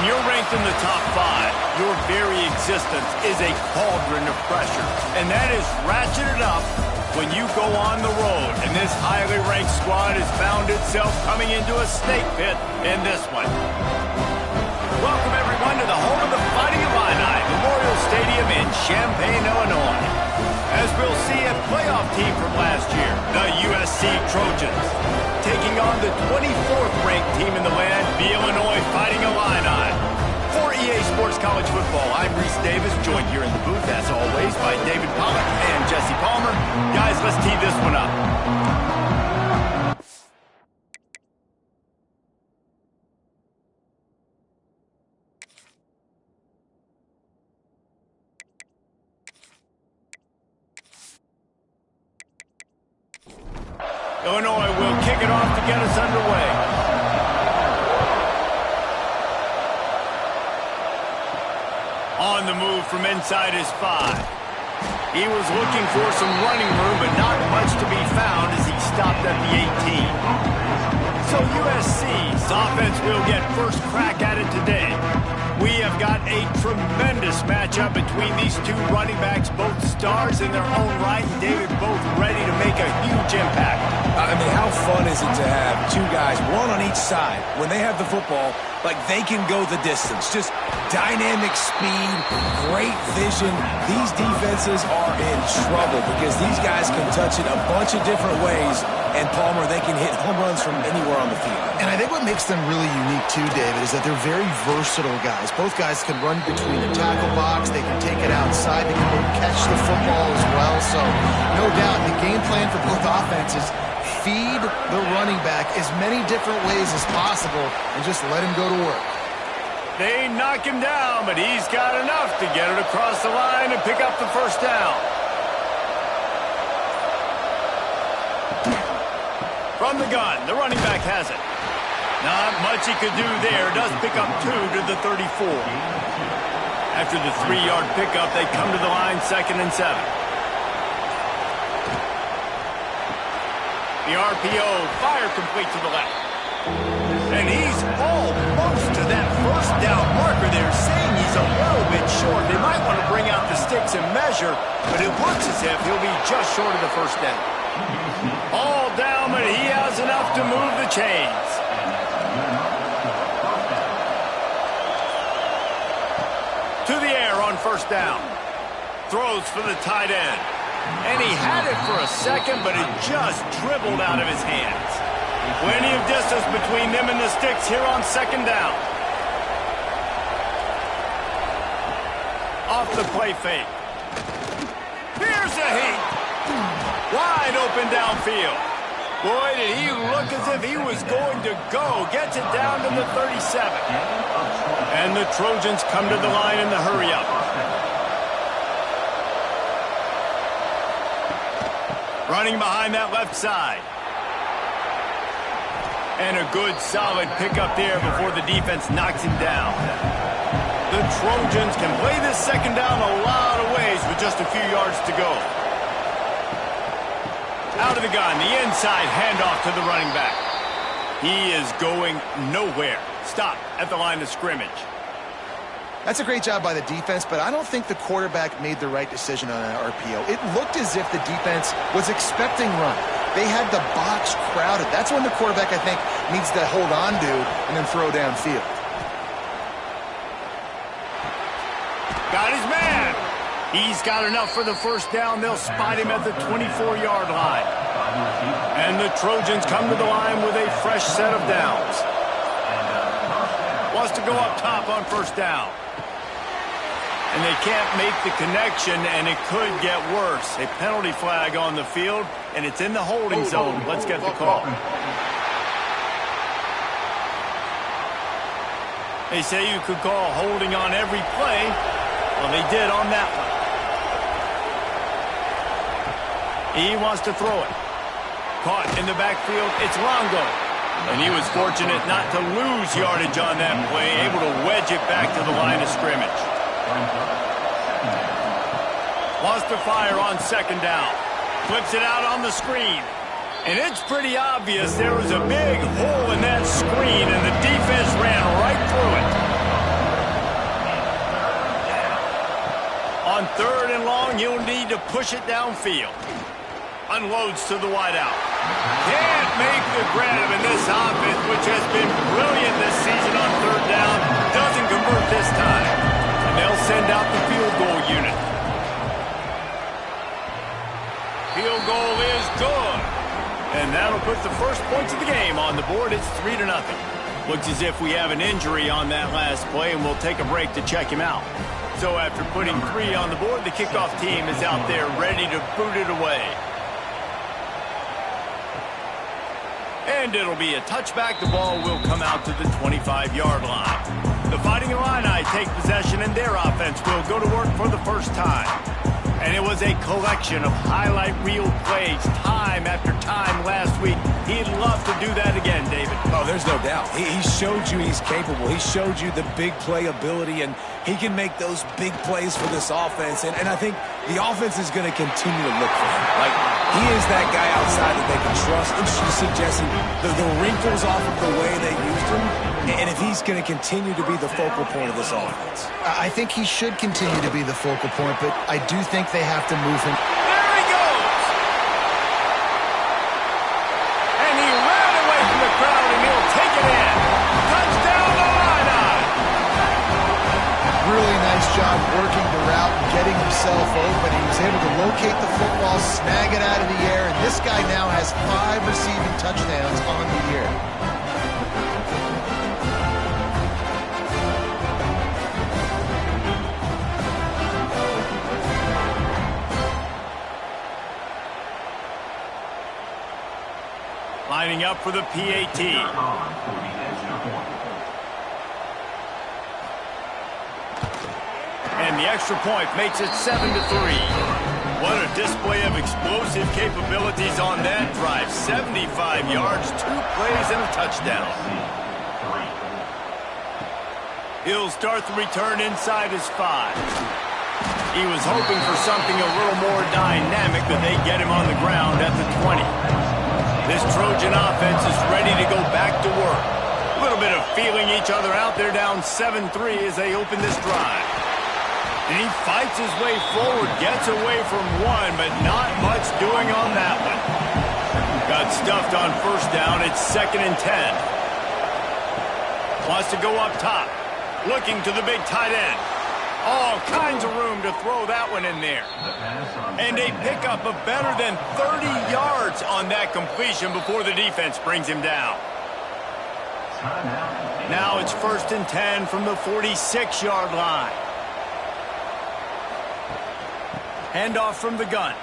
you're ranked in the top 5, your very existence is a cauldron of pressure. And that is ratcheted up when you go on the road. And this highly ranked squad has found itself coming into a snake pit in this one. Welcome, everyone, to the home of the Fighting Illini, Memorial Stadium in Champaign, Illinois. As we'll see, a playoff team from last year, the USC Trojans, taking on the 24th ranked team in the land, the Illinois Fighting Illini. For EA Sports College Football, I'm Reese Davis, joined here in the booth, as always, by David Pollack and Jesse Palmer. Guys, let's tee this one up. Illinois will kick it off to get us underway. On the move from inside his 5. He was looking for some running room, but not much to be found as he stopped at the 18. So USC's offense will get first crack at it today. We have got a tremendous matchup between these two running backs, both stars in their own right, and David, both ready to make a huge impact. I mean, how fun is it to have two guys, one on each side, when they have the football, like they can go the distance. Just dynamic speed, great vision. These defenses are in trouble because these guys can touch it a bunch of different ways, and Palmer, they can hit home runs from anywhere on the field. And I think what makes them really unique too, David, is that they're very versatile guys. Both guys can run between the tackle box, they can take it outside, they can both catch the football as well. So, no doubt, the game plan for both offenses, feed the running back as many different ways as possible and just let him go to work. They knock him down, but he's got enough to get it across the line and pick up the first down. From the gun, the running back has it. Not much he could do there. Does pick up 2 to the 34. After the 3-yard pickup, they come to the line, 2nd and 7. The RPO, fire complete to the left. And he's almost to that first down marker there, saying he's a little bit short. They might want to bring out the sticks and measure, but it looks as if he'll be just short of the first down. All down, but he has enough to move the chains. To the air on first down. Throws for the tight end. And he had it for a second, but it just dribbled out of his hands. Plenty of distance between them and the sticks here on 2nd down. Off the play fake. Here's a heat. Wide open downfield. Boy, did he look as if he was going to go. Gets it down to the 37. And the Trojans come to the line in the hurry-up. Running behind that left side. And a good, solid pickup there before the defense knocks him down. The Trojans can play this 2nd down a lot of ways with just a few yards to go. Out of the gun, the inside handoff to the running back. He is going nowhere. Stop at the line of scrimmage. That's a great job by the defense, but I don't think the quarterback made the right decision on that RPO. It looked as if the defense was expecting run. They had the box crowded. That's when the quarterback, I think, needs to hold on to and then throw downfield. Got his man. He's got enough for the first down. They'll spot him at the 24-yard line. And the Trojans come to the line with a fresh set of downs. Wants to go up top on first down. And they can't make the connection, and it could get worse. A penalty flag on the field, and it's in the holding zone. Let's get the call. They say you could call holding on every play. Well, they did on that one. He wants to throw it. Caught in the backfield. It's Longo. And he was fortunate not to lose yardage on that play, able to wedge it back to the line of scrimmage. Wants to fire on 2nd down. Flips it out on the screen. And it's pretty obvious there was a big hole in that screen, and the defense ran right through it. On 3rd and long, he'll need to push it downfield. Unloads to the wideout. Can't make the grab, and this offense, which has been brilliant this season on 3rd down, doesn't convert this time. And they'll send out the field goal unit. Field goal is good. And that'll put the first points of the game on the board. It's 3-0. Looks as if we have an injury on that last play, and we'll take a break to check him out. So after putting 3 on the board, the kickoff team is out there ready to boot it away. And it'll be a touchback. The ball will come out to the 25-yard line. The Fighting Illini take possession, and their offense will go to work for the first time. And it was a collection of highlight reel plays time after time last week. He'd love to do that again, David. Oh, there's no doubt. He showed you he's capable. He showed you the big play ability, and he can make those big plays for this offense. And I think the offense is going to continue to look for him. Like, he is that guy outside that they can trust. And she's suggesting the wrinkles off of the way they used him. And if he's going to continue to be the focal point of this offense. I think he should continue to be the focal point, but I do think they have to move him. There he goes! And he ran away from the crowd, and he'll take it in. Touchdown, Illini! Really nice job working the route and getting himself open. He was able to locate the football, snag it out of the air, and this guy now has 5 receiving touchdowns on the year. Lining up for the PAT. And the extra point makes it 7-3. What a display of explosive capabilities on that drive. 75 yards, 2 plays, and a touchdown. He'll start the return inside his 5. He was hoping for something a little more dynamic, but they get him on the ground at the 20. This Trojan offense is ready to go back to work. A little bit of feeling each other out. They're down 7-3 as they open this drive. And he fights his way forward, gets away from one, but not much doing on that one. Got stuffed on 1st down. It's 2nd and 10. Wants to go up top. Looking to the big tight end. All kinds of room to throw that one in there. And a pickup of better than 30 yards on that completion before the defense brings him down. Now it's 1st and 10 from the 46-yard line. Handoff from the gun.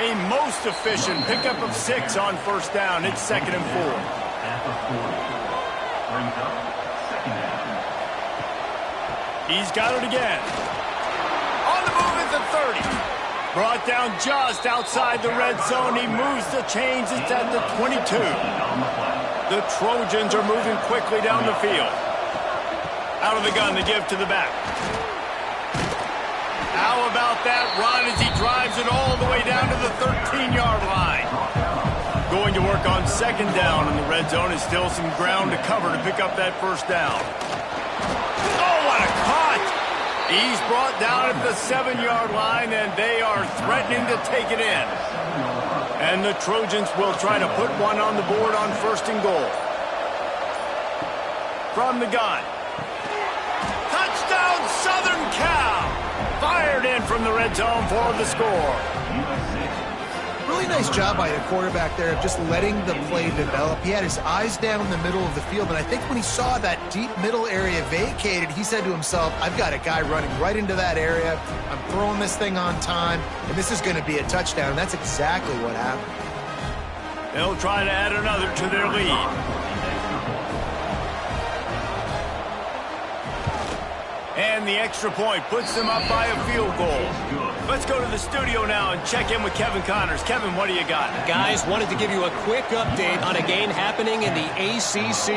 A most efficient pickup of 6 on 1st down. It's 2nd and 4. He's got it again. On the move at the 30. Brought down just outside the red zone. He moves the chains. It's at the 22. The Trojans are moving quickly down the field. Out of the gun to give to the back. How about that run as he drives it all the way down to the 13-yard line? Going to work on 2nd down in the red zone. Is still some ground to cover to pick up that 1st down. He's brought down at the 7-yard line, and they are threatening to take it in. And the Trojans will try to put one on the board on 1st and goal. From the gun. Touchdown, Southern Cal! Fired in from the red zone for the score. Really nice job by the quarterback there of just letting the play develop. He had his eyes down in the middle of the field, and I think when he saw that deep middle area vacated, he said to himself, I've got a guy running right into that area. I'm throwing this thing on time, and this is going to be a touchdown. And that's exactly what happened. They'll try to add another to their lead. And the extra point puts them up by a field goal. Let's go to the studio now and check in with Kevin Connors. Kevin, what do you got? Guys, wanted to give you a quick update on a game happening in the ACC.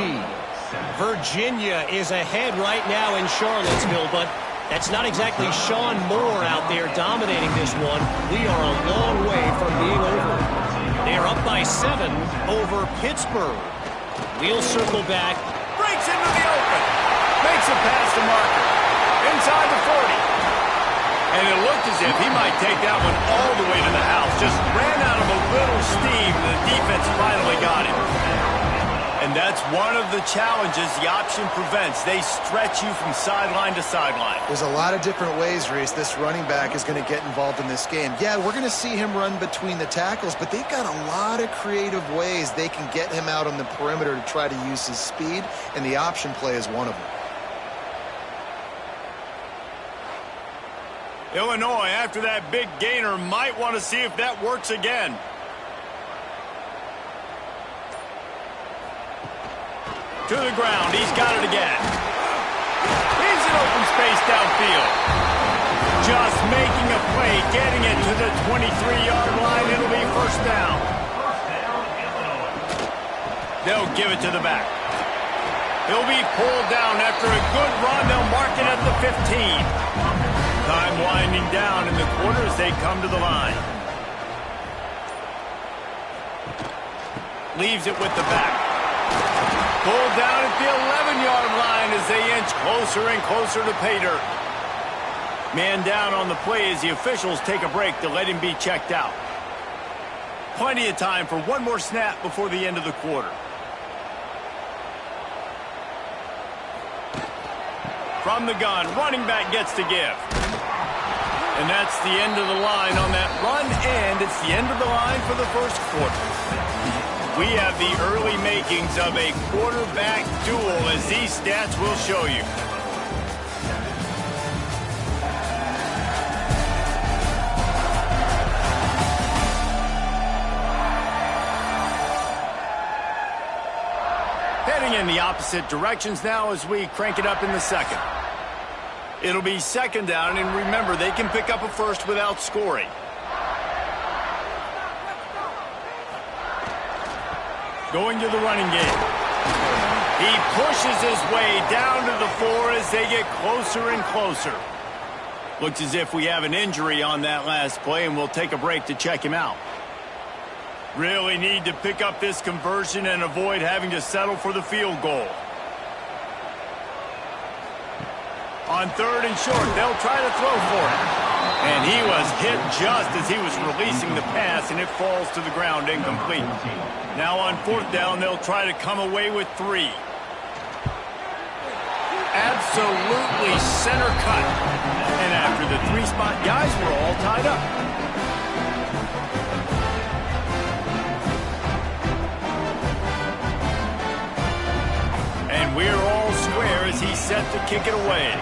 Virginia is ahead right now in Charlottesville, but that's not exactly Sean Moore out there dominating this one. We are a long way from being over. They are up by 7 over Pittsburgh. We'll circle back. Breaks into the open. Makes a pass to Marker. inside the 40. And it looked as if he might take that one all the way to the house. Just ran out of a little steam, and the defense finally got him. And that's one of the challenges the option prevents. They stretch you from sideline to sideline. There's a lot of different ways, Reese, this running back is going to get involved in this game. Yeah, we're going to see him run between the tackles, but they've got a lot of creative ways they can get him out on the perimeter to try to use his speed, and the option play is one of them. Illinois, after that big gainer, might want to see if that works again. To the ground. He's got it again. He's in open space downfield. Just making a play, getting it to the 23-yard line. It'll be first down. They'll give it to the back. He'll be pulled down after a good run. They'll mark it at the 15. Time winding down in the quarter as they come to the line. Leaves it with the back. Pulled down at the 11-yard line as they inch closer and closer to pay dirt. Man down on the play as the officials take a break to let him be checked out. Plenty of time for one more snap before the end of the quarter. From the gun, running back gets to give. And that's the end of the line on that run, and it's the end of the line for the first quarter. We have the early makings of a quarterback duel, as these stats will show you. Heading in the opposite directions now as we crank it up in the second. It'll be second down, and remember, they can pick up a first without scoring. Going to the running game. He pushes his way down to the 4 as they get closer and closer. Looks as if we have an injury on that last play, and we'll take a break to check him out. Really need to pick up this conversion and avoid having to settle for the field goal. On third and short, they'll try to throw for it. And he was hit just as he was releasing the pass, and it falls to the ground incomplete. Now on fourth down, they'll try to come away with 3. Absolutely center cut. And after the 3-spot, guys were all tied up. And we're all square as he's set to kick it away.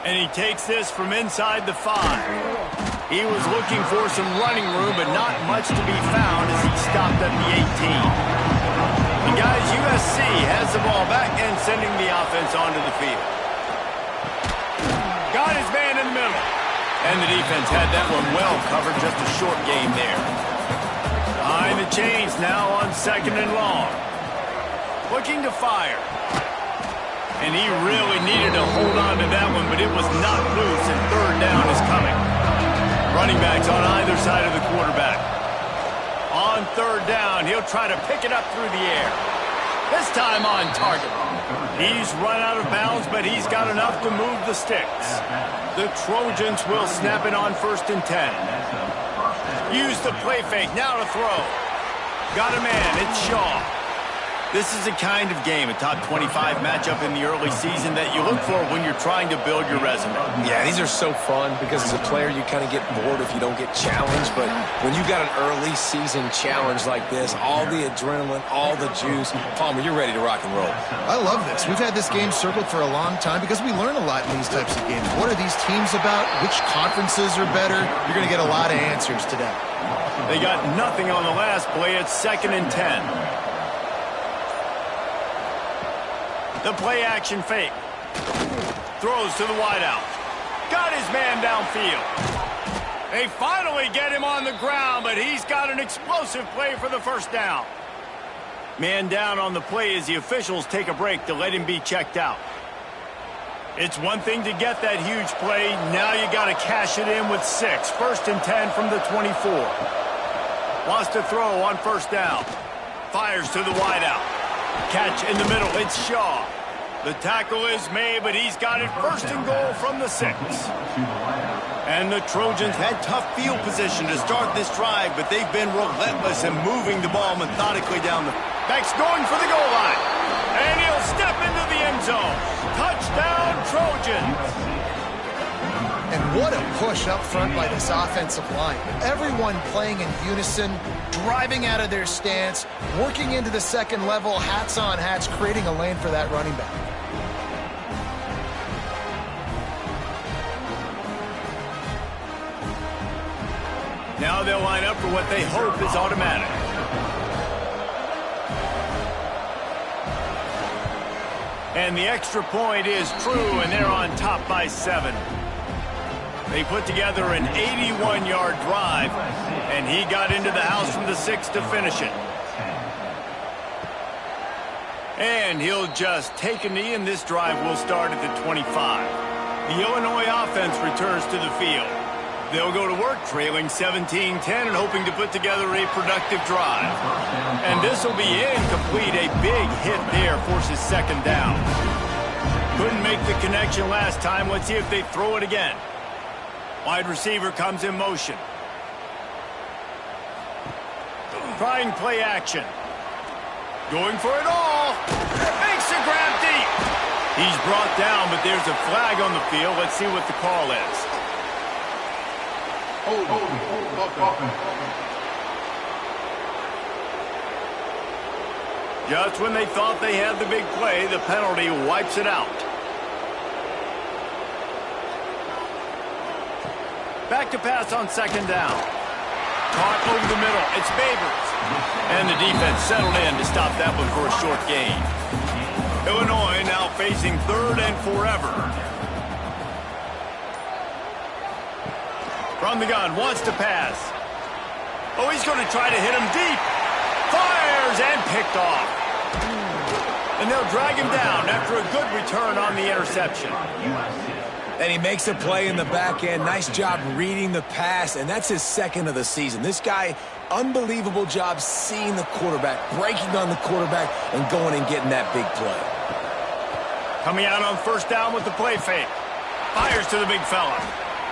And he takes this from inside the 5. He was looking for some running room, but not much to be found as he stopped at the 18. And guys, USC has the ball back and sending the offense onto the field. Got his man in the middle. And the defense had that one well covered, just a short gain there. Behind the chains now on second and long. Looking to fire. And he really needed to hold on to that one, but it was not loose, and third down is coming. Running backs on either side of the quarterback. On third down, he'll try to pick it up through the air. This time on target. He's run out of bounds, but he's got enough to move the sticks. The Trojans will snap it on first and 10. Use the play fake, now to throw. Got a man, it's Shaw. This is a kind of game, a top 25 matchup in the early season that you look for when you're trying to build your resume. Yeah, these are so fun because as a player you kind of get bored if you don't get challenged, but when you got an early season challenge like this, all the adrenaline, all the juice, Palmer, you're ready to rock and roll. I love this. We've had this game circled for a long time because we learn a lot in these types of games. What are these teams about? Which conferences are better? You're going to get a lot of answers today. They got nothing on the last play. It's second and 10. The play action fake. Throws to the wideout. Got his man downfield. They finally get him on the ground, but he's got an explosive play for the first down. Man down on the play as the officials take a break to let him be checked out. It's one thing to get that huge play. Now you got to cash it in with 6. First and 10 from the 24. Wants to throw on first down. Fires to the wideout. Catch in the middle. It's Shaw. The tackle is made, but he's got it first and goal from the 6. And the Trojans had tough field position to start this drive, but they've been relentless in moving the ball methodically down the... Back's going for the goal line. And he'll step into the end zone. Touchdown, Trojans. And what a push up front by this offensive line. Everyone playing in unison, driving out of their stance, working into the second level, hats on hats, creating a lane for that running back. Now they'll line up for what they hope is automatic. And the extra point is true, and they're on top by 7. They put together an 81-yard drive, and he got into the house from the 6 to finish it. And he'll just take a knee, and this drive will start at the 25. The Illinois offense returns to the field. They'll go to work trailing 17-10 and hoping to put together a productive drive. And this will be incomplete. A big hit there forces second down. Couldn't make the connection last time. Let's see if they throw it again. Wide receiver comes in motion. Trying play action. Going for it all. Makes a grab deep. He's brought down, but there's a flag on the field. Let's see what the call is. Just when they thought they had the big play, the penalty wipes it out. Back to pass on second down. Caught over the middle. It's Babers. And the defense settled in to stop that one for a short gain. Illinois now facing 3rd and forever. From the gun, wants to pass. Oh, he's going to try to hit him deep. Fires and picked off. And they'll drag him down after a good return on the interception. And he makes a play in the back end. Nice job reading the pass, and that's his 2nd of the season. This guy, unbelievable job seeing the quarterback, breaking on the quarterback, and going and getting that big play. Coming out on first down with the play fake. Fires to the big fella.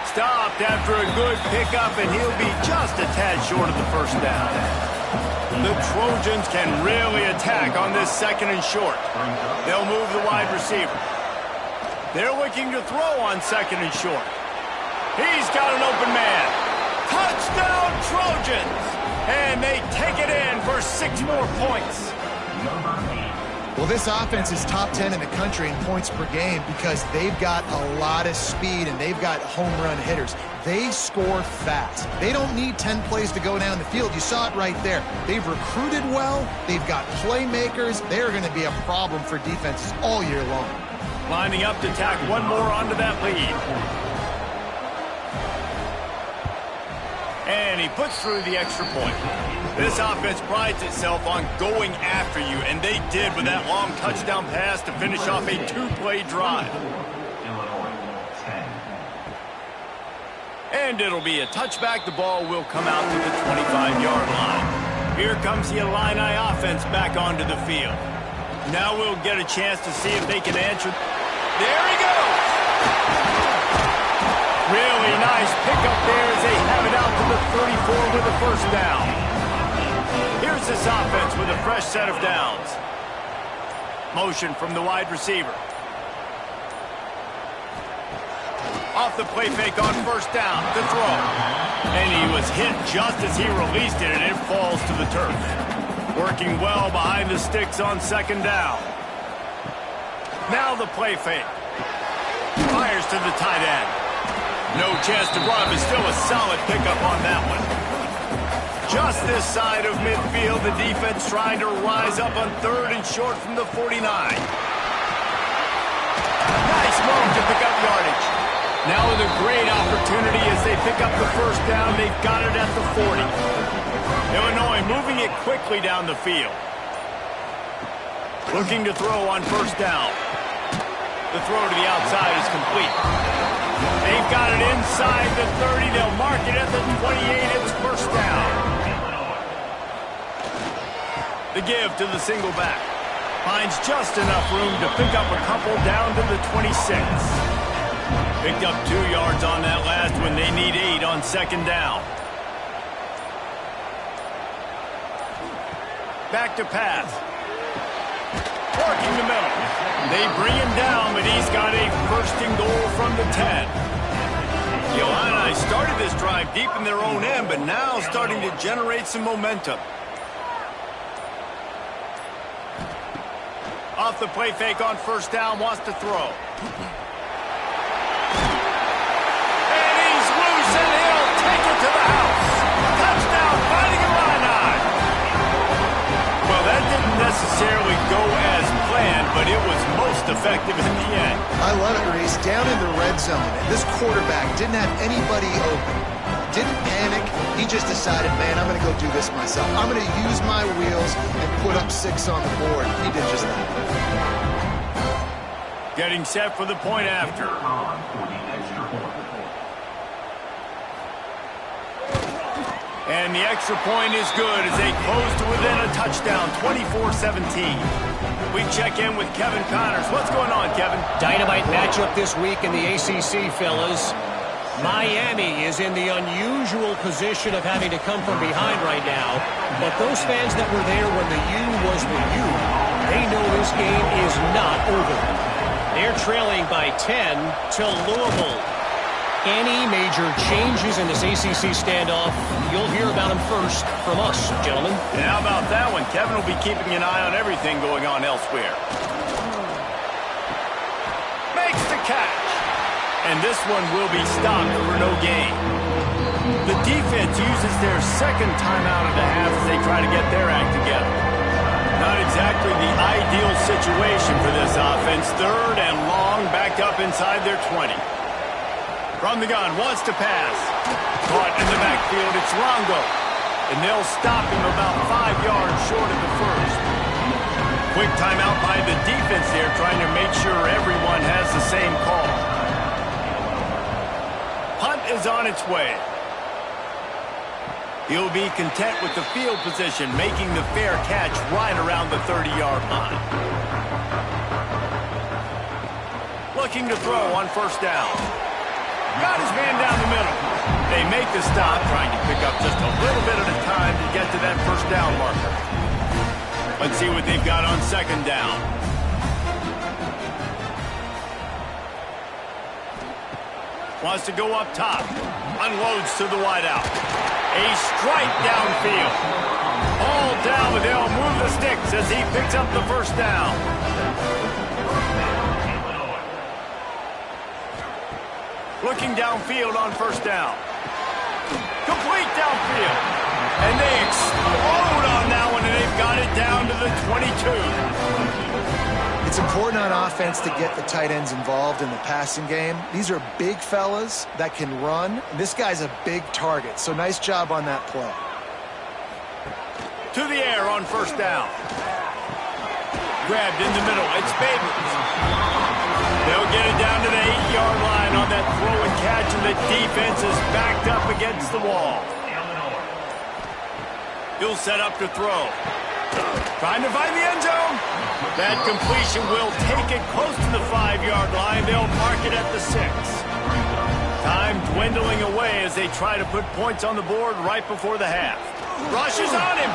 Stopped after a good pickup, and he'll be just a tad short of the first down. The Trojans can really attack on this 2nd and short. They'll move the wide receiver. They're looking to throw on 2nd and short. He's got an open man. Touchdown, Trojans! And they take it in for 6 more points. Well, this offense is top 10 in the country in points per game because they've got a lot of speed and they've got home run hitters. They score fast. They don't need 10 plays to go down the field. You saw it right there. They've recruited well. They've got playmakers. They're going to be a problem for defenses all year long. Lining up to tack one more onto that lead. And he puts through the extra point. This offense prides itself on going after you, and they did with that long touchdown pass to finish off a 2-play drive. And it'll be a touchback. The ball will come out to the 25-yard line. Here comes the Illini offense back onto the field. Now we'll get a chance to see if they can answer. There he goes! Really nice pickup there as they have it out to the 34 with a first down. Here's this offense with a fresh set of downs. Motion from the wide receiver. Off the play fake on first down to throw. And he was hit just as he released it, and it falls to the turf. Working well behind the sticks on second down. Now the play fake. Fires to the tight end. No chance to run, but still a solid pickup on that one. Just this side of midfield, the defense trying to rise up on 3rd and short from the 49. Nice move to pick up yardage. Now with a great opportunity as they pick up the first down, they've got it at the 40. Illinois moving it quickly down the field. Looking to throw on first down. The throw to the outside is complete. They've got it inside the 30. They'll mark it at the 28. It's first down. The give to the single back. Finds just enough room to pick up a couple down to the 26. Picked up 2 yards on that last one. They need 8 on second down. Back to pass. Working the middle. They bring him down, but he's got a first and goal from the 10. The Illini started this drive deep in their own end, but now starting to generate some momentum. Off the play fake on first down, wants to throw. And he's loose, and he'll take it to the house. Touchdown, Fighting Illini. Well, that didn't necessarily go as planned, but it was most effective in the end. I love it, Reese. Down in the red zone, and this quarterback didn't have anybody open. Didn't panic. He just decided, man, I'm going to go do this myself. I'm going to use my wheels and put up 6 on the board. He did just that. Getting set for the point after. And the extra point is good as they close to within a touchdown, 24-17. We check in with Kevin Connors. What's going on, Kevin? Dynamite matchup this week in the ACC, fellas. Miami is in the unusual position of having to come from behind right now. But those fans that were there when the U was the U, they know this game is not over. They're trailing by 10 to Louisville. Any major changes in this ACC standoff, you'll hear about them first from us, gentlemen. And how about that one? Kevin will be keeping an eye on everything going on elsewhere. Makes the catch. And this one will be stopped for no gain. The defense uses their second timeout of the half as they try to get their act together. Not exactly the ideal situation for this offense. Third and long, backed up inside their 20. From the gun, wants to pass. Caught in the backfield, it's Longo. And they'll stop him about 5 yards short of the first. Quick timeout by the defense there, trying to make sure everyone has the same call. Punt is on its way. He'll be content with the field position, making the fair catch right around the 30-yard line. Looking to throw on first down. Got his man down the middle. They make the stop, trying to pick up just a little bit at a time to get to that first down marker. Let's see what they've got on second down. Wants to go up top. Unloads to the wideout. A strike downfield. All down, but they'll move the sticks as he picks up the first down. Looking downfield on first down. Complete downfield. And they explode on that one, and they've got it down to the 22. It's important on offense to get the tight ends involved in the passing game. These are big fellas that can run. This guy's a big target, so nice job on that play. To the air on first down. Grabbed in the middle. It's Babers. They'll get it down to the 8-yard line on that throw and catch, and the defense is backed up against the wall. He'll set up to throw. Trying to find the end zone. That completion will take it close to the 5-yard line. They'll mark it at the 6. Time dwindling away as they try to put points on the board right before the half. Rushes on him.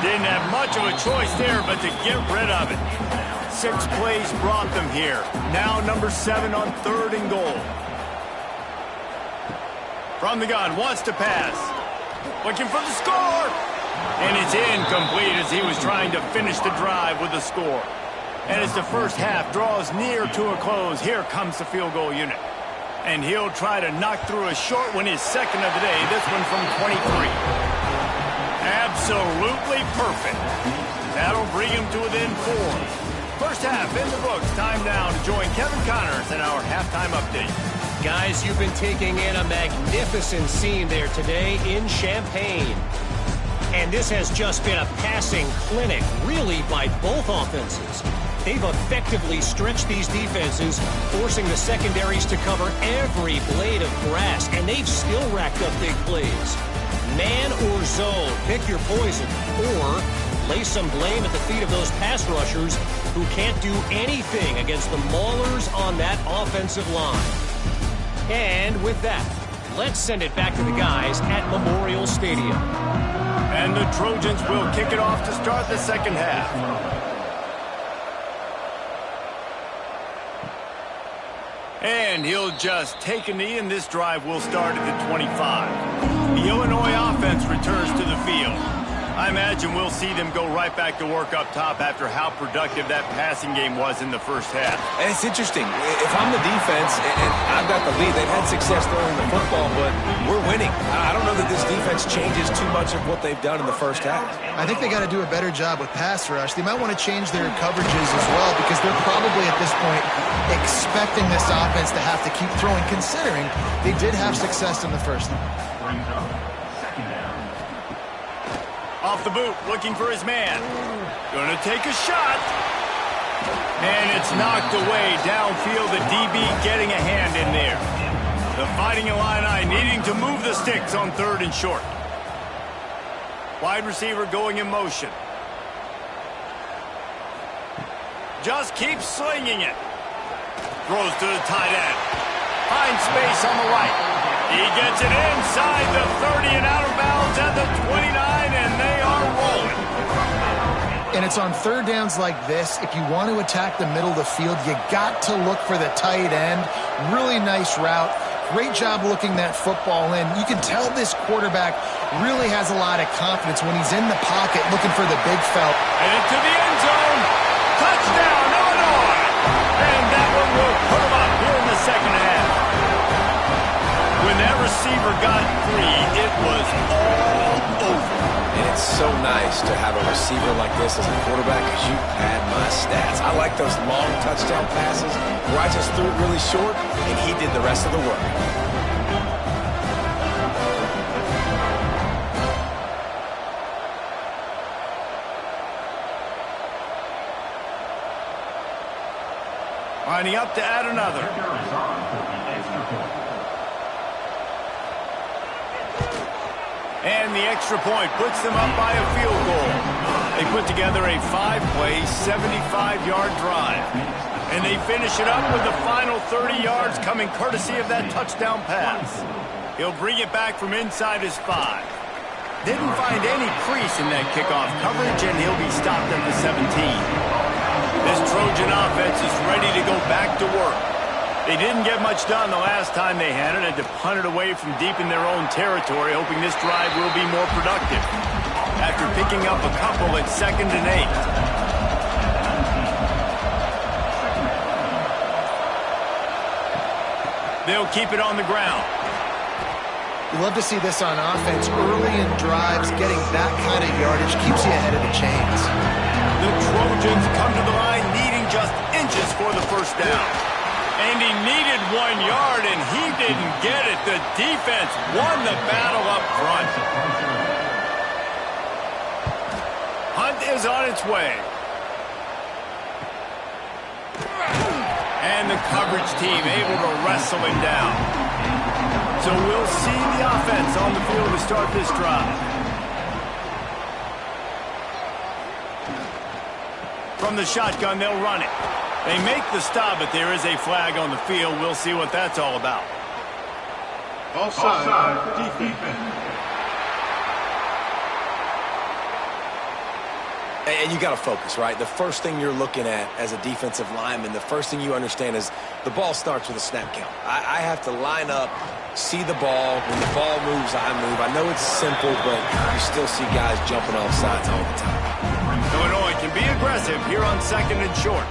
Didn't have much of a choice there but to get rid of it. 6 plays brought them here. Now number 7 on third and goal. From the gun, wants to pass. Looking for the score. And it's incomplete as he was trying to finish the drive with a score. And as the first half draws near to a close, here comes the field goal unit. And he'll try to knock through a short one, his second of the day, this one from 23. Absolutely perfect. That'll bring him to within 4. First half in the books. Time now to join Kevin Connors in our halftime update. Guys, you've been taking in a magnificent scene there today in Champaign. And this has just been a passing clinic, really, by both offenses. They've effectively stretched these defenses, forcing the secondaries to cover every blade of grass, and they've still racked up big plays. Man or zone, pick your poison, or lay some blame at the feet of those pass rushers who can't do anything against the maulers on that offensive line. And with that, let's send it back to the guys at Memorial Stadium. And the Trojans will kick it off to start the second half. And he'll just take a knee, and this drive will start at the 25. The Illinois offense returns to the field. I imagine we'll see them go right back to work up top after how productive that passing game was in the first half. And it's interesting. If I'm the defense and I've got the lead, they've had success throwing the football, but we're winning. I don't know that this defense changes too much of what they've done in the first half. I think they got to do a better job with pass rush. They might want to change their coverages as well because they're probably at this point expecting this offense to have to keep throwing, considering they did have success in the first half. Off the boot, looking for his man. Gonna take a shot. And it's knocked away downfield. The DB getting a hand in there. The Fighting Illini needing to move the sticks on 3rd and short. Wide receiver going in motion. Just keeps slinging it. Throws to the tight end. Finds space on the right. He gets it inside the 30 and out of bounds at the 29, and they are rolling. And it's on 3rd downs like this. If you want to attack the middle of the field, you got to look for the tight end. Really nice route. Great job looking that football in. You can tell this quarterback really has a lot of confidence when he's in the pocket looking for the big fella. And into the end zone. Touchdown, Illinois. And that one will put him up here in the second half. When that receiver got free, it was all over. And it's so nice to have a receiver like this as a quarterback because you had my stats. I like those long touchdown passes where I just threw it really short and he did the rest of the work. Lining up to add another. And the extra point puts them up by a field goal. They put together a 5-play, 75-yard drive. And they finish it up with the final 30 yards coming courtesy of that touchdown pass. He'll bring it back from inside his 5. Didn't find any crease in that kickoff coverage, and he'll be stopped at the 17. This Trojan offense is ready to go back to work. They didn't get much done the last time they had it, and to punt it away from deep in their own territory, hoping this drive will be more productive. After picking up a couple at 2nd and 8. They'll keep it on the ground. You love to see this on offense. Early in drives, getting that kind of yardage keeps you ahead of the chains. The Trojans come to the line needing just inches for the first down. And he needed 1 yard, and he didn't get it. The defense won the battle up front. Hunt is on its way. And the coverage team able to wrestle him down. So we'll see the offense on the field to start this drive. From the shotgun, they'll run it. They make the stop, but there is a flag on the field. We'll see what that's all about. Offside, defense. And you got to focus, right? The first thing you're looking at as a defensive lineman, the first thing you understand is the ball starts with a snap count. I have to line up, see the ball. When the ball moves, I move. I know it's simple, but you still see guys jumping off sides all the time. Illinois can be aggressive here on 2nd and short.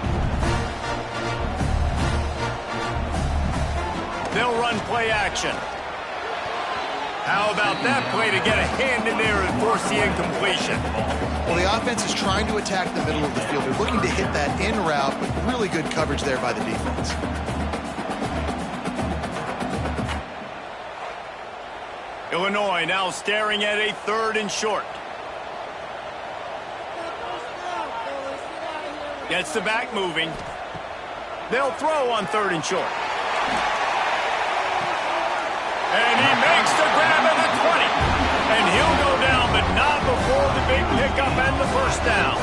They'll run play action. How about that play to get a hand in there and force the incompletion? Well, the offense is trying to attack the middle of the field. They're looking to hit that in route, but really good coverage there by the defense. Illinois now staring at a 3rd and short. Gets the back moving. They'll throw on 3rd and short. And he makes the grab at the 20. And he'll go down, but not before the big pickup and the first down.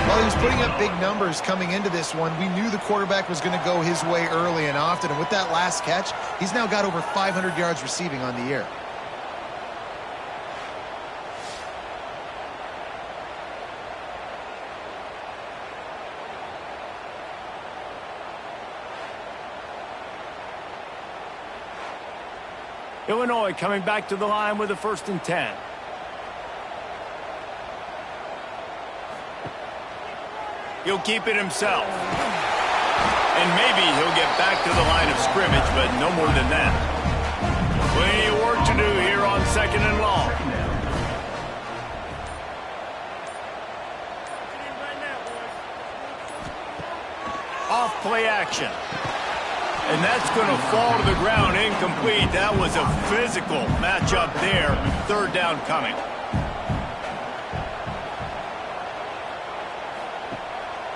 Well, he was putting up big numbers coming into this one. We knew the quarterback was going to go his way early and often, and with that last catch, he's now got over 500 yards receiving on the year. Illinois coming back to the line with a 1st and 10. He'll keep it himself. And maybe he'll get back to the line of scrimmage, but no more than that. Plenty of work to do here on 2nd and long. Off play action. And that's going to fall to the ground incomplete. That was a physical matchup there. 3rd down coming.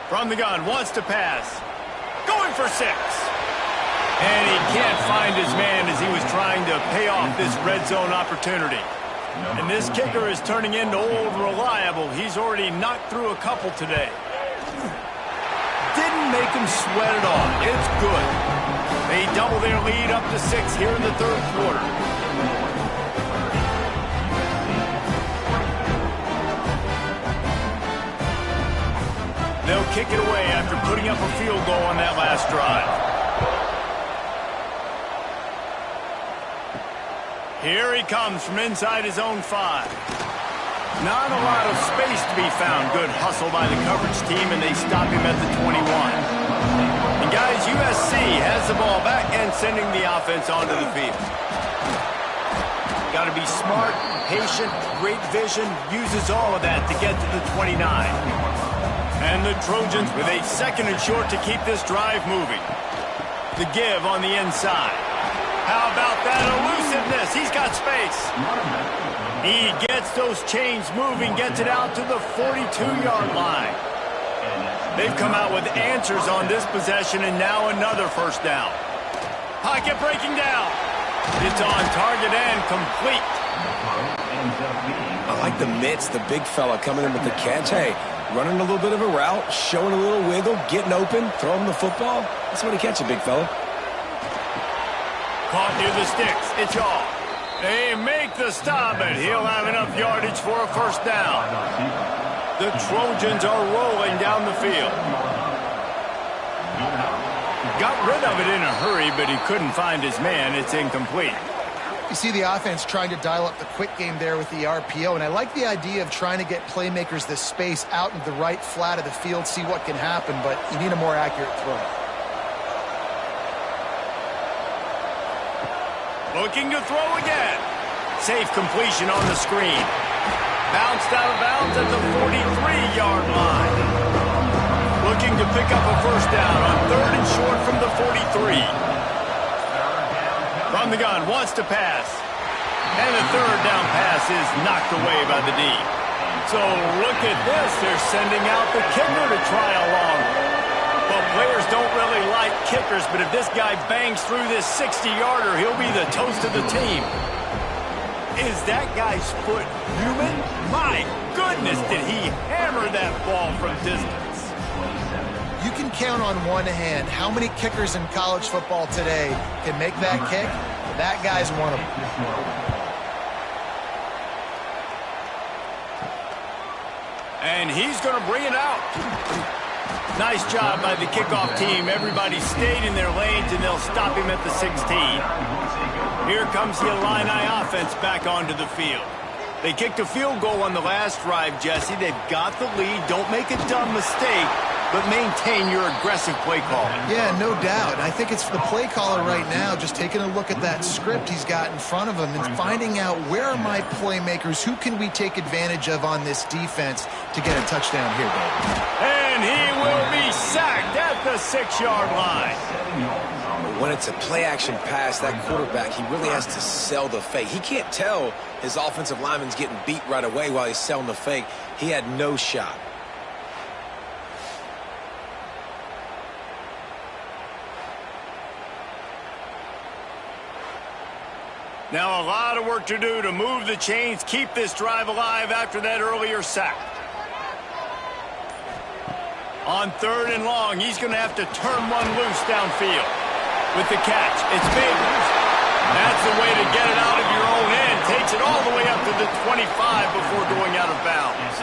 From the gun, wants to pass. Going for 6. And he can't find his man as he was trying to pay off this red zone opportunity. And this kicker is turning into old reliable. He's already knocked through a couple today. Didn't make him sweat it all. It's good. They double their lead up to 6 here in the 3rd quarter. They'll kick it away after putting up a field goal on that last drive. Here he comes from inside his own 5. Not a lot of space to be found. Good hustle by the coverage team, and they stop him at the 21. And guys, USC has the ball back and sending the offense onto the field. Got to be smart, patient, great vision, uses all of that to get to the 29. And the Trojans with a 2nd and short to keep this drive moving. The give on the inside. How about that elusiveness? He's got space. He gets those chains moving, gets it out to the 42-yard line. They've come out with answers on this possession, and now another 1st down. Pocket breaking down. It's on target and complete. I like the mitts, the big fella coming in with the catch. Hey, running a little bit of a route, showing a little wiggle, getting open, throwing the football. That's what he catches, big fella. Caught near the sticks. It's all. They make the stop, and he'll have enough yardage for a 1st down. The Trojans are rolling down the field. Got rid of it in a hurry, but he couldn't find his man. It's incomplete. You see the offense trying to dial up the quick game there with the RPO, and I like the idea of trying to get playmakers this space out into the right flat of the field, see what can happen, but you need a more accurate throw. Looking to throw again. Safe completion on the screen. Bounced out of bounds at the 43-yard line. Looking to pick up a 1st down on 3rd and short from the 43. From the gun, wants to pass. And the 3rd down pass is knocked away by the D. So look at this. They're sending out the kicker to try along. Well, players don't really like kickers, but if this guy bangs through this 60-yarder, he'll be the toast of the team. Is that guy's foot human? My goodness, did he hammer that ball from distance. You can count on one hand how many kickers in college football today can make that kick. That guy's one of them. And he's going to bring it out. Nice job by the kickoff team. Everybody stayed in their lanes, and they'll stop him at the 16. Here comes the Illini offense back onto the field. They kicked a field goal on the last drive, Jesse. They've got the lead. Don't make a dumb mistake, but maintain your aggressive play call. Yeah, no doubt. I think it's the play caller right now just taking a look at that script he's got in front of him and finding out where are my playmakers, who can we take advantage of on this defense to get a touchdown here, Dave. And he will be sacked at the 6-yard line. When it's a play-action pass, that quarterback, he really has to sell the fake. He can't tell his offensive lineman's getting beat right away while he's selling the fake. He had no shot. Now a lot of work to do to move the chains, keep this drive alive after that earlier sack. On 3rd and long, he's going to have to turn one loose downfield. With the catch, it's Babers. That's the way to get it out of your own end. Takes it all the way up to the 25 before going out of bounds.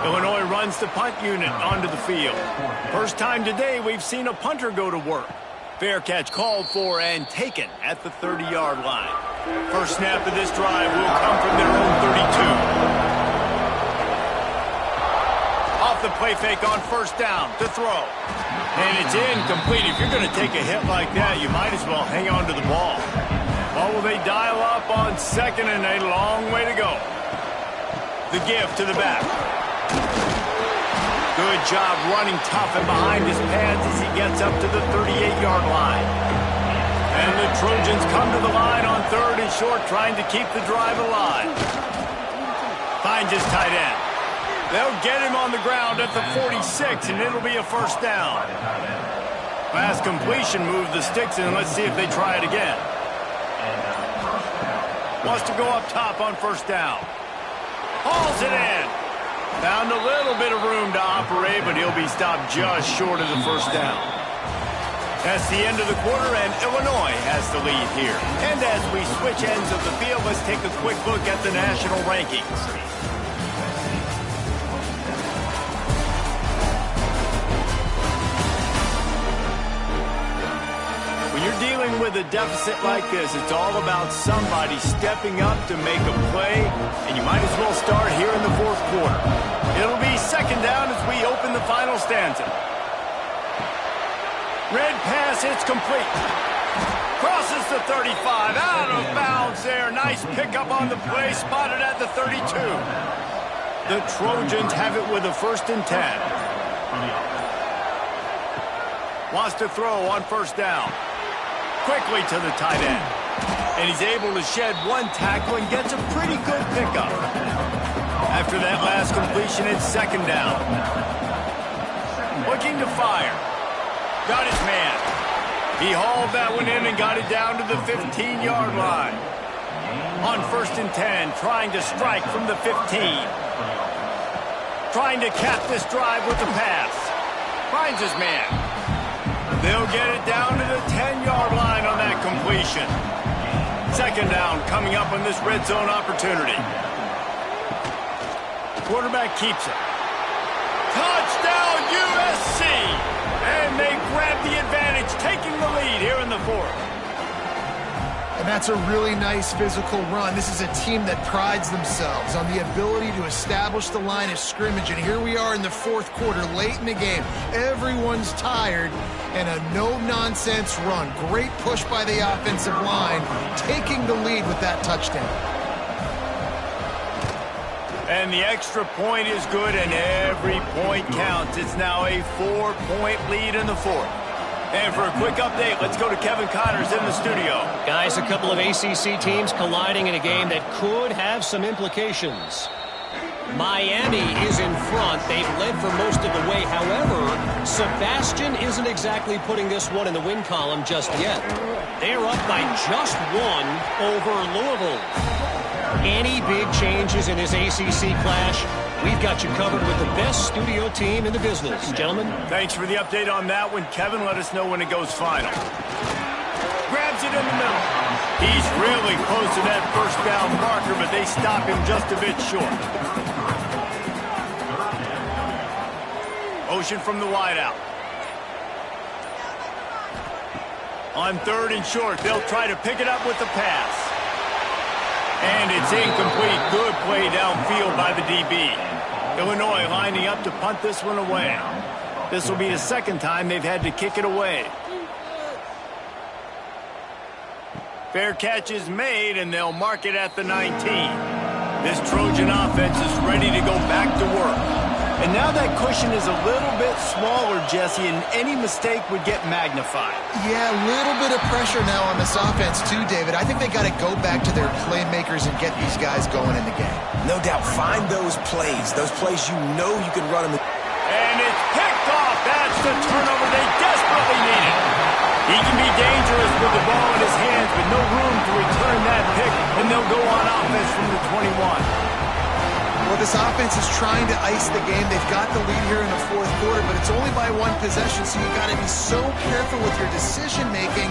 Illinois runs the punt unit onto the field. First time today we've seen a punter go to work. Fair catch called for and taken at the 30-yard line. First snap of this drive will come from their own 32. Off the play fake on first down to throw. And it's incomplete. If you're going to take a hit like that, you might as well hang on to the ball. Well, will they dial up on second and a long way to go? The give to the back. Good job running tough and behind his pads as he gets up to the 38-yard line. And the Trojans come to the line on 3rd and short, trying to keep the drive alive. Finds his tight end. They'll get him on the ground at the 46, and it'll be a first down. Fast completion, move the sticks, and let's see if they try it again. Wants to go up top on first down. Hauls it in. Found a little bit of room to operate, but he'll be stopped just short of the first down. That's the end of the quarter, and Illinois has the lead here. And as we switch ends of the field, let's take a quick look at the national rankings. When you're dealing with a deficit like this, it's all about somebody stepping up to make a play, and you might as well start here in the 4th quarter. It'll be second down as we open the final stanza. Red pass, it's complete. Crosses the 35, out of bounds there. Nice pickup on the play, spotted at the 32. The Trojans have it with a 1st and 10. Wants to throw on first down. Quickly to the tight end. And he's able to shed one tackle and gets a pretty good pickup. After that last completion, it's second down. Looking to fire. Got his man. He hauled that one in and got it down to the 15-yard line. On 1st and 10, trying to strike from the 15. Trying to cap this drive with the pass. Finds his man. They'll get it down to the 10-yard line on that completion. Second down coming up on this red zone opportunity. Quarterback keeps it. Touchdown USC! And they grab the advantage, taking the lead here in the 4th. And that's a really nice physical run. This is a team that prides themselves on the ability to establish the line of scrimmage. And here we are in the 4th quarter, late in the game. Everyone's tired, and a no-nonsense run. Great push by the offensive line, taking the lead with that touchdown. And the extra point is good, and every point counts. It's now a 4-point lead in the 4th. And for a quick update, let's go to Kevin Connors in the studio. Guys, a couple of ACC teams colliding in a game that could have some implications. Miami is in front. They've led for most of the way. However, Sebastian isn't exactly putting this one in the win column just yet. They're up by just 1 over Louisville. Any big changes in this ACC clash, we've got you covered with the best studio team in the business. Gentlemen. Thanks for the update on that one. Kevin, let us know when it goes final. Grabs it in the middle. He's really close to that first down marker, but they stop him just a bit short. Motion from the wideout. On 3rd and short, they'll try to pick it up with the pass. And it's incomplete. Good play downfield by the DB. Illinois lining up to punt this one away. This will be the second time they've had to kick it away. Fair catch is made, and they'll mark it at the 19. This Trojan offense is ready to go back to work. And now that cushion is a little bit smaller, Jesse, and any mistake would get magnified. Yeah, a little bit of pressure now on this offense too, David. I think they got to go back to their playmakers and get these guys going in the game. No doubt, find those plays you know you can run them. And it's picked off. That's the turnover they desperately needed. He can be dangerous with the ball in his hands, but no room to return that pick, and they'll go on offense from the 21. Well, this offense is trying to ice the game. They've got the lead here in the fourth quarter, but it's only by one possession, so you've got to be so careful with your decision-making,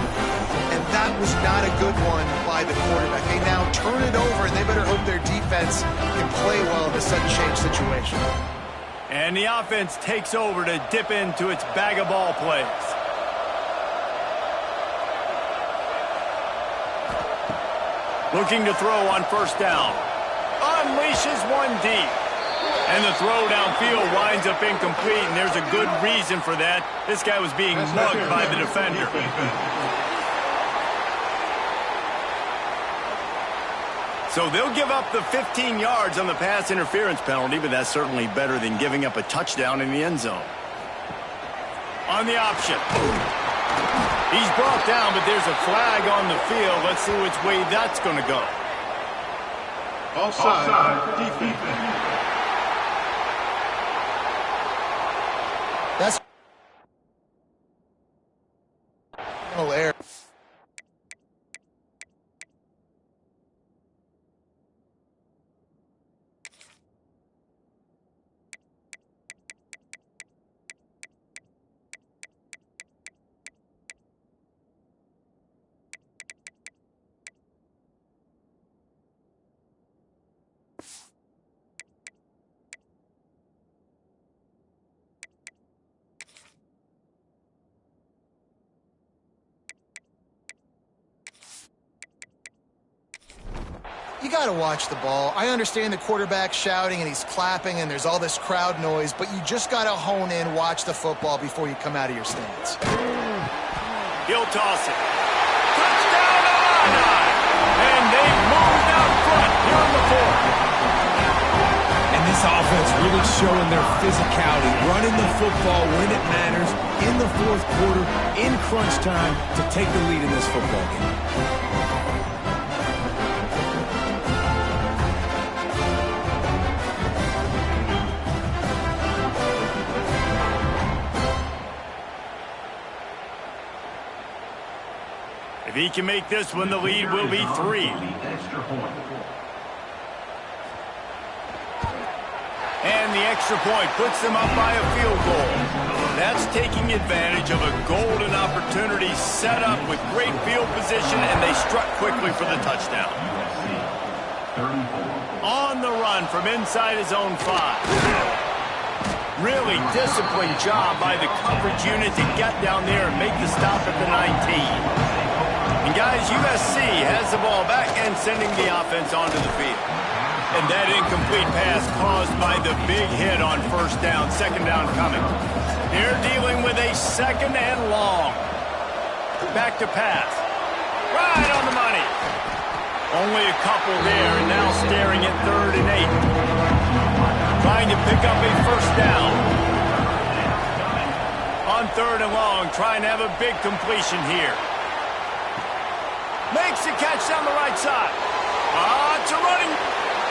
and that was not a good one by the quarterback. They now turn it over, and they better hope their defense can play well in a sudden change situation. And the offense takes over to dip into its bag of ball plays. Looking to throw on first down. Unleashes one deep. And the throw downfield winds up incomplete, and there's a good reason for that. This guy was being mugged by the defender. So they'll give up the 15 yards on the pass interference penalty, but that's certainly better than giving up a touchdown in the end zone. On the option. He's brought down, but there's a flag on the field. Let's see which way that's going to go. Offside. Defense. That's error. You got to watch the ball. I understand the quarterback shouting and he's clapping and there's all this crowd noise, but you just got to hone in, watch the football before you come out of your stance. He'll toss it. Touchdown, Illinois! And they moved out front here in the fourth. And this offense really showing their physicality, running the football when it matters, in the fourth quarter, in crunch time, to take the lead in this football game. If he can make this one, the lead will be 3. And the extra point puts them up by a field goal. That's taking advantage of a golden opportunity set up with great field position, and they struck quickly for the touchdown. On the run from inside his own 5. Really disciplined job by the coverage unit to get down there and make the stop at the 19. And guys, USC has the ball back and sending the offense onto the field. And that incomplete pass caused by the big hit on first down, second down coming. They're dealing with a second and long. Back to pass. Right on the money. Only a couple there, and now staring at 3rd and 8. Trying to pick up a first down. On 3rd and long, trying to have a big completion here. Makes the catch down the right side. It's a running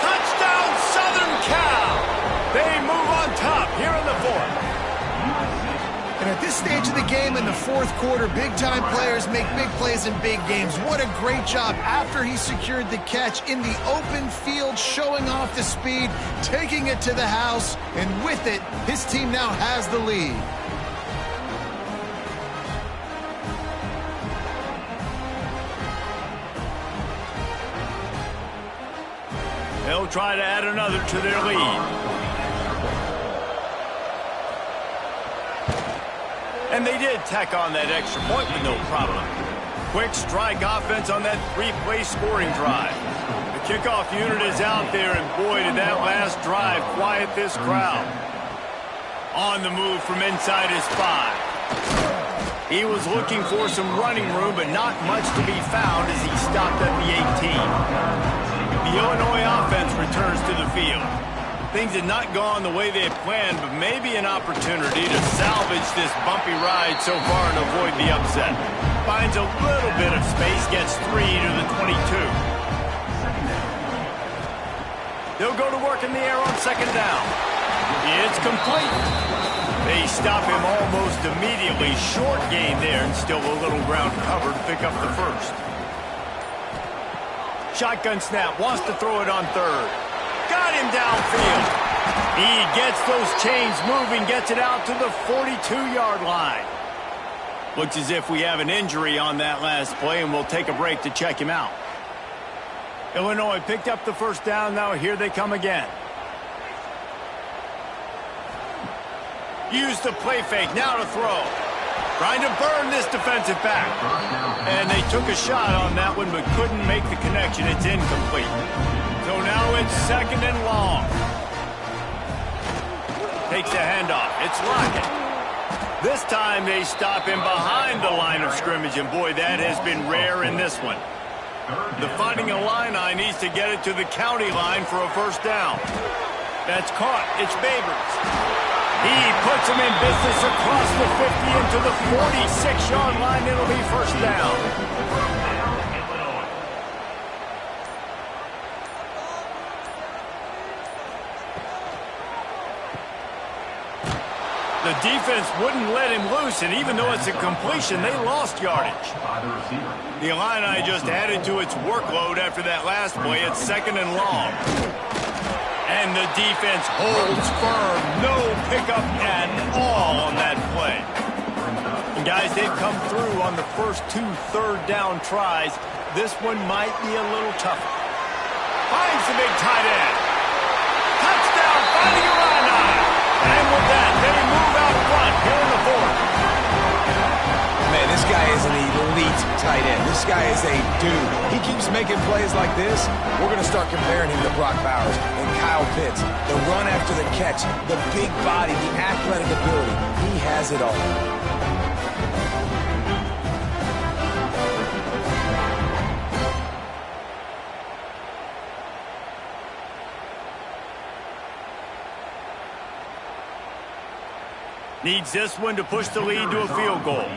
touchdown, Southern Cal. They move on top here in the fourth. And at this stage of the game in the fourth quarter, big-time players make big plays in big games. What a great job after he secured the catch in the open field, showing off the speed, taking it to the house, and with it, his team now has the lead. They'll try to add another to their lead. And they did tack on that extra point with no problem. Quick strike offense on that 3-play scoring drive. The kickoff unit is out there, and boy, did that last drive quiet this crowd. On the move from inside his 5. He was looking for some running room, but not much to be found as he stopped at the 18. The Illinois offense returns to the field. Things had not gone the way they had planned, but maybe an opportunity to salvage this bumpy ride so far and avoid the upset. Finds a little bit of space, gets 3 to the 22. They'll go to work in the air on second down. It's complete. They stop him almost immediately. Short gain there, and still a little ground covered to pick up the first. Shotgun snap, wants to throw it on 3rd. Got him downfield. He gets those chains moving, gets it out to the 42-yard line. Looks as if we have an injury on that last play, and we'll take a break to check him out. Illinois picked up the first down. Now here they come again. Use the play fake. Now to throw. Trying to burn this defensive back. And they took a shot on that one, but couldn't make the connection. It's incomplete. So now it's second and long. Takes a handoff. It's Lockett. This time they stop him behind the line of scrimmage, and boy, that has been rare in this one. The Fighting Illini needs to get it to the county line for a first down. That's caught. It's Babers. He puts him in business across the 50 into the 46-yard line. It'll be first down. The defense wouldn't let him loose, and even though it's a completion, they lost yardage. The Illini just added to its workload after that last play. It's second and long. And the defense holds firm. No pickup at all on that play. And guys, they've come through on the first 2 third-down tries. This one might be a little tougher. Finds the big tight end. Touchdown, Fighting Illini. And with that, they move out front here in the fourth. Man, this guy is an elite tight end. This guy is a dude. He keeps making plays like this. We're going to start comparing him to Brock Bowers and Kyle Pitts. The run after the catch, the big body, the athletic ability. He has it all. Needs this one to push the lead to a field goal.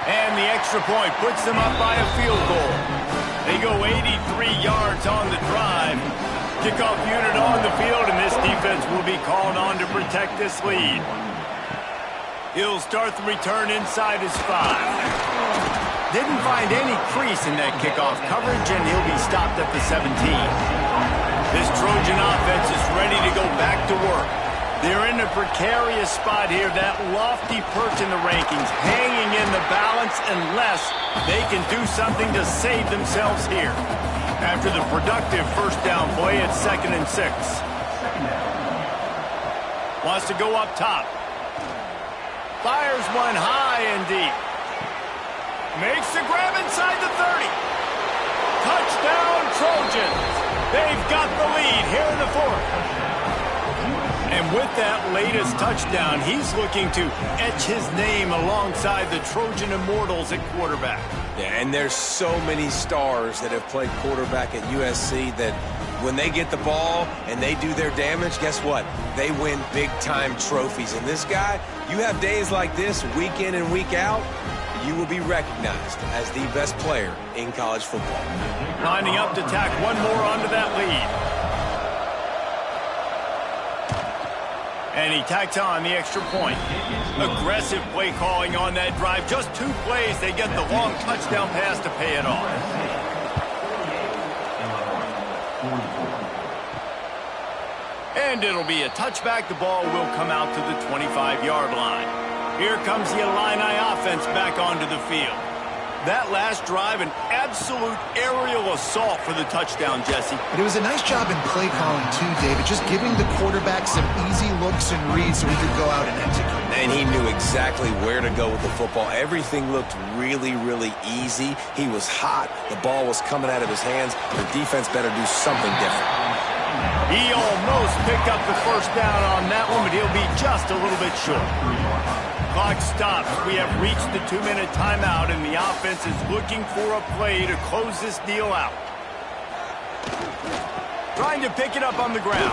And the extra point puts them up by a field goal. They go 83 yards on the drive. Kickoff unit on the field, and this defense will be called on to protect this lead. He'll start the return inside his 5. Didn't find any crease in that kickoff coverage, and he'll be stopped at the 17. This Trojan offense is ready to go back to work. They're in a precarious spot here, that lofty perch in the rankings, hanging in the balance unless they can do something to save themselves here. After the productive first down play, it's second and 6. Wants to go up top. Fires one high and deep. Makes the grab inside the 30. Touchdown, Trojans. They've got the lead here in the fourth. And with that latest touchdown, he's looking to etch his name alongside the Trojan Immortals at quarterback. Yeah, and there's so many stars that have played quarterback at USC that when they get the ball and they do their damage, guess what? They win big-time trophies. And this guy, you have days like this, week in and week out, you will be recognized as the best player in college football. Lining up to tack one more onto that lead. And he tacks on the extra point. Aggressive play calling on that drive. Just 2 plays, they get the long touchdown pass to pay it off. And it'll be a touchback. The ball will come out to the 25-yard line. Here comes the Illini offense back onto the field. That last drive, an absolute aerial assault for the touchdown, Jesse. But it was a nice job in play calling, too, David. Just giving the quarterback some easy looks and reads so he could go out and execute. And he knew exactly where to go with the football. Everything looked really, really easy. He was hot. The ball was coming out of his hands. The defense better do something different. He almost picked up the first down on that one, but he'll be just a little bit short. Clock stops. We have reached the 2-minute timeout, and the offense is looking for a play to close this deal out. Trying to pick it up on the ground.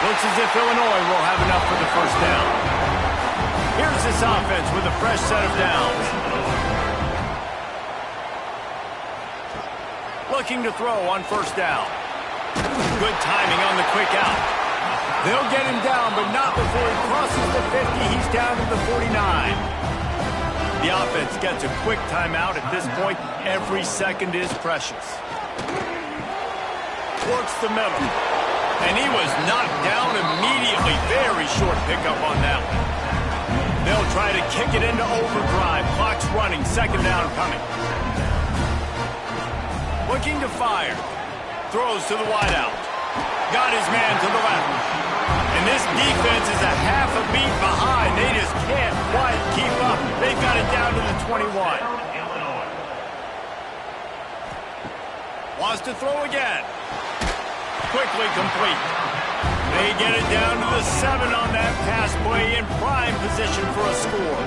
Looks as if Illinois will have enough for the first down. Here's this offense with a fresh set of downs. Looking to throw on first down. Good timing on the quick out. They'll get him down, but not before he crosses the 50. He's down to the 49. The offense gets a quick timeout at this point. Every second is precious. Works the middle. And he was knocked down immediately. Very short pickup on that one. They'll try to kick it into overdrive. Clock's running. Second down coming. Looking to fire. Throws to the wideout. Got his man to the left. And this defense is a half a beat behind. They just can't quite keep up. They've got it down to the 21. Wants to throw again. Quickly complete. They get it down to the 7 on that pass play, in prime position for a score.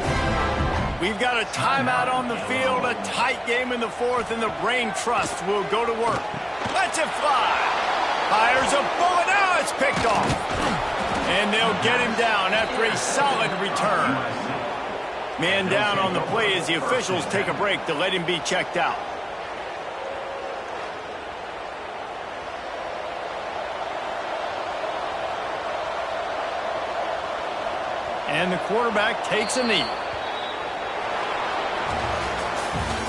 We've got a timeout on the field, a tight game in the fourth, and the brain trust will go to work. Lets it fly. Fires a bullet. Now it's picked off. And they'll get him down after a solid return. Man down on the play as the officials take a break to let him be checked out. And the quarterback takes a knee.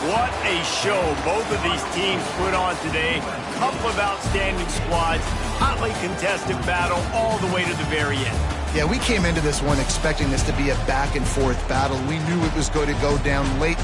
What a show both of these teams put on today. Couple of outstanding squads. Hotly contested battle all the way to the very end. Yeah, we came into this one expecting this to be a back-and-forth battle. We knew it was going to go down late in the